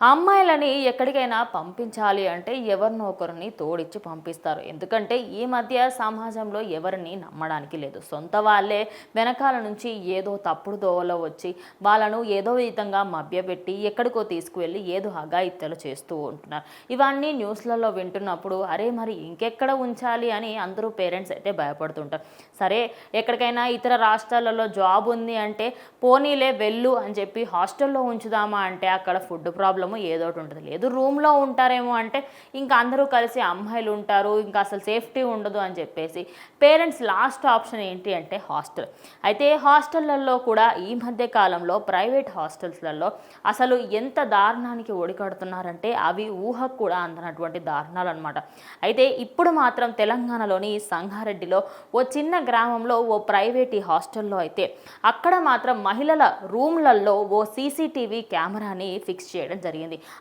అమ్మాయిలని ఎక్కడికైనా పంపించాలి అంటే ఎవరినో ఒకరిని తోడిచ్చి పంపిస్తారు. ఎందుకంటే ఈ మధ్య సమాజంలో ఎవరిని నమ్మడానికి లేదు. సొంత వాళ్ళే వెనకాల నుంచి ఏదో తప్పుడు దోవలో వచ్చి వాళ్ళను ఏదో విధంగా మభ్యపెట్టి ఎక్కడికో తీసుకువెళ్ళి ఏదో అఘాయిత్యాలు చేస్తూ ఉంటున్నారు. ఇవన్నీ న్యూస్లలో వింటున్నప్పుడు అరే మరి ఇంకెక్కడ ఉంచాలి అని అందరూ పేరెంట్స్ అయితే భయపడుతుంటారు. సరే ఎక్కడికైనా ఇతర రాష్ట్రాలలో జాబ్ ఉంది అంటే పోనీలే వెళ్ళు అని చెప్పి హాస్టల్లో ఉంచుదామా అంటే అక్కడ ఫుడ్ ప్రాబ్లం ఏదో ఒకటి ఉంటుంది. లేదు రూమ్లో ఉంటారేమో అంటే ఇంకా అందరూ కలిసి అమ్మాయిలు ఉంటారు, ఇంకా అసలు సేఫ్టీ ఉండదు అని చెప్పేసి పేరెంట్స్ లాస్ట్ ఆప్షన్ ఏంటి అంటే హాస్టల్. అయితే హాస్టళ్లలో కూడా ఈ మధ్య కాలంలో ప్రైవేట్ హాస్టల్స్లలో అసలు ఎంత దారుణానికి ఒడికడుతున్నారంటే అవి ఊహకు కూడా అందనటువంటి దారుణాలు అనమాట. అయితే ఇప్పుడు మాత్రం తెలంగాణలోని సంగారెడ్డిలో ఓ చిన్న గ్రామంలో ఓ ప్రైవేట్ హాస్టల్లో అయితే అక్కడ మాత్రం మహిళల రూమ్లలో ఓ సీసీటీవీ కెమెరాని ఫిక్స్ చేయడం జరిగింది.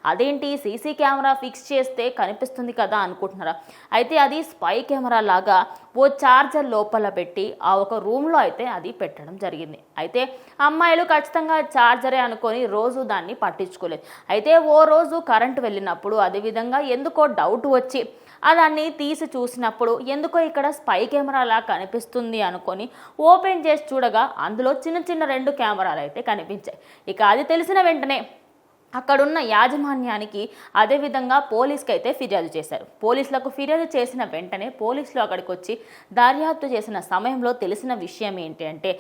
అదేంటి సీసీ కెమెరా ఫిక్స్ చేస్తే కనిపిస్తుంది కదా అనుకుంటున్నారా? అయితే అది స్పై కెమెరా లాగా ఓ ఛార్జర్ లోపల పెట్టి ఆ ఒక రూమ్లో అయితే అది పెట్టడం జరిగింది. అయితే అమ్మాయిలు ఖచ్చితంగా ఛార్జరే అనుకొని రోజు దాన్ని పట్టించుకోలేదు. అయితే ఓ రోజు కరెంటు వెళ్ళినప్పుడు అదేవిధంగా ఎందుకో డౌట్ వచ్చి దాన్ని తీసి చూసినప్పుడు ఎందుకో ఇక్కడ స్పై కెమెరాలా కనిపిస్తుంది అనుకొని ఓపెన్ చేసి చూడగా అందులో చిన్న చిన్న 2 కెమెరాలు అయితే కనిపించాయి. ఇక అది తెలిసిన వెంటనే అక్కడున్న యాజమాన్యానికి అదేవిధంగా పోలీస్కి అయితే ఫిర్యాదు చేశారు. పోలీసులకు ఫిర్యాదు చేసిన వెంటనే పోలీసులు అక్కడికి వచ్చి దర్యాప్తు చేసిన సమయంలో తెలిసిన విషయం ఏంటి అంటే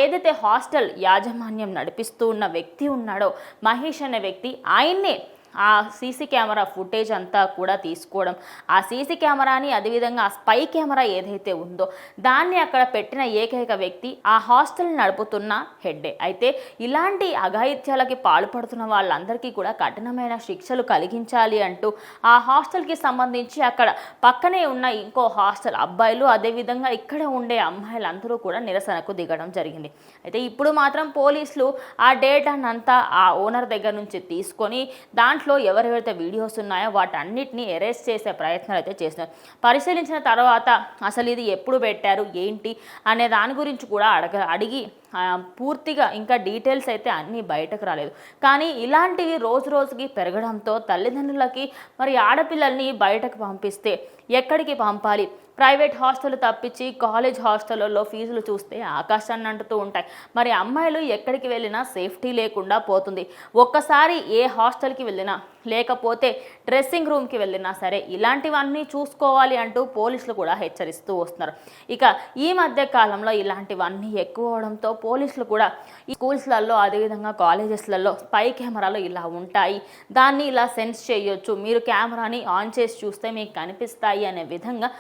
ఏదైతే హాస్టల్ యాజమాన్యం నడిపిస్తూ ఉన్న వ్యక్తి ఉన్నాడో మహేష్ అనే వ్యక్తి ఆయన్నే ఆ సీసీ కెమెరా ఫుటేజ్ అంతా కూడా తీసుకోవడం, ఆ సీసీ కెమెరాని అదేవిధంగా ఆ స్పై కెమెరా ఏదైతే ఉందో దాన్ని అక్కడ పెట్టిన ఏకైక వ్యక్తి ఆ హాస్టల్ నడుపుతున్న హెడ్డే. అయితే ఇలాంటి అఘాయిత్యాలకి పాల్పడుతున్న వాళ్ళందరికీ కూడా కఠినమైన శిక్షలు కలిగించాలి అంటూ ఆ హాస్టల్కి సంబంధించి అక్కడ పక్కనే ఉన్న ఇంకో హాస్టల్ అబ్బాయిలు అదేవిధంగా ఇక్కడ ఉండే అమ్మాయిలందరూ కూడా నిరసనకు దిగడం జరిగింది. అయితే ఇప్పుడు మాత్రం పోలీసులు ఆ డేటానంతా ఆ ఓనర్ దగ్గర నుంచి తీసుకొని దాంట్లో ఎవరెవరైతే వీడియోస్ ఉన్నాయో వాటన్నిటిని ఎరేస్ట్ చేసే ప్రయత్నాలు అయితే చేస్తున్నారు. పరిశీలించిన తర్వాత అసలు ఇది ఎప్పుడు పెట్టారు ఏంటి అనే దాని గురించి కూడా అడిగి పూర్తిగా ఇంకా డీటెయిల్స్ అయితే అన్నీ బయటకు రాలేదు. కానీ ఇలాంటివి రోజు రోజుకి పెరగడంతో తల్లిదండ్రులకి మరి ఆడపిల్లల్ని బయటకు పంపిస్తే ఎక్కడికి పంపాలి? ప్రైవేట్ హాస్టల్ తప్పించి కాలేజ్ హాస్టల్లో ఫీజులు చూస్తే ఆకాశాన్ని అంటుతూ ఉంటాయి. మరి అమ్మాయిలు ఎక్కడికి వెళ్ళినా సేఫ్టీ లేకుండా పోతుంది. ఒక్కసారి ఏ హాస్టల్కి వెళ్ళినా లేకపోతే డ్రెస్సింగ్ రూమ్కి వెళ్ళినా సరే ఇలాంటివన్నీ చూసుకోవాలి అంటూ పోలీసులు కూడా హెచ్చరిస్తూ వస్తున్నారు. ఇక ఈ మధ్య కాలంలో ఇలాంటివన్నీ ఎక్కువ అవడంతో పోలీసులు కూడా ఈ స్కూల్స్లలో అదేవిధంగా కాలేజెస్లలో స్పై కెమెరాలు ఇలా ఉంటాయి, దాన్ని ఇలా సెన్స్ చేయొచ్చు, మీరు కెమెరాని ఆన్ చేసి చూస్తే మీకు కనిపిస్తాయి అనే విధంగా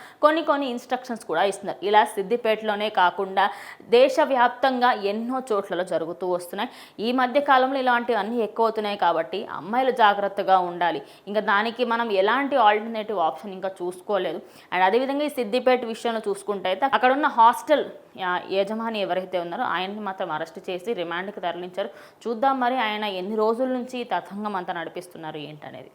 కొన్ని ఇన్స్ట్రక్షన్స్ కూడా ఇస్తున్నారు. ఇలా సిద్దిపేటలోనే కాకుండా దేశవ్యాప్తంగా ఎన్నో చోట్లలో జరుగుతూ వస్తున్నాయి. ఈ మధ్య కాలంలో ఇలాంటివన్నీ ఎక్కువ అవుతున్నాయి కాబట్టి అమ్మాయిలు జాగ్రత్తగా ఉండాలి. ఇంకా దానికి మనం ఎలాంటి ఆల్టర్నేటివ్ ఆప్షన్ ఇంకా చూసుకోలేదు. అండ్ అదేవిధంగా ఈ సిద్దిపేట విషయంలో చూసుకుంటే అయితే అక్కడ ఉన్న హాస్టల్ యజమాని ఎవరైతే ఉన్నారో ఆయన్ని మాత్రం అరెస్ట్ చేసి రిమాండ్కి తరలించారు. చూద్దాం మరి ఆయన ఎన్ని రోజుల నుంచి ఈ తతంగం అంతా నడిపిస్తున్నారు ఏంటనేది.